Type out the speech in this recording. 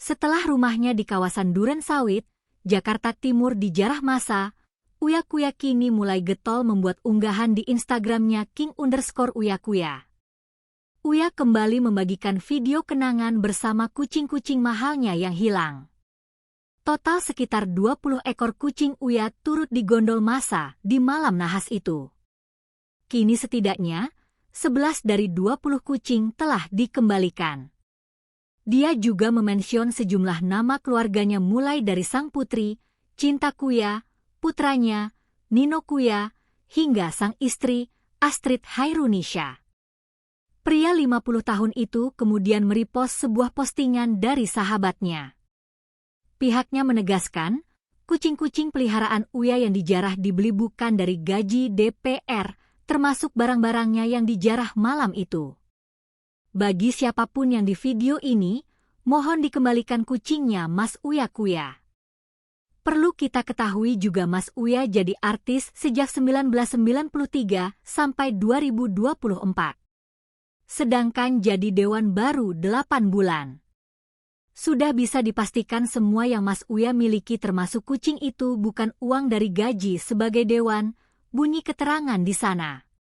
Setelah rumahnya di kawasan Duren Sawit, Jakarta Timur dijarah massa, Uya Kuya kini mulai getol membuat unggahan di Instagramnya king_uyakuya. Uya kembali membagikan video kenangan bersama kucing-kucing mahalnya yang hilang. Total sekitar 20 ekor kucing Uya turut digondol massa di malam nahas itu. Kini setidaknya 11 dari 20 kucing telah dikembalikan. Dia juga memention sejumlah nama keluarganya mulai dari sang putri, Cinta Kuya, putranya, Nino Kuya, hingga sang istri, Astrid Hairunisha. Pria 50 tahun itu kemudian merepost sebuah postingan dari sahabatnya. Pihaknya menegaskan, kucing-kucing peliharaan Uya yang dijarah dibeli bukan dari gaji DPR, termasuk barang-barangnya yang dijarah malam itu. Bagi siapapun yang di video ini, mohon dikembalikan kucingnya Mas Uya Kuya. Perlu kita ketahui juga Mas Uya jadi artis sejak 1993 sampai 2024. Sedangkan jadi dewan baru 8 bulan. Sudah bisa dipastikan semua yang Mas Uya miliki termasuk kucing itu bukan uang dari gaji sebagai dewan, bunyi keterangan di sana.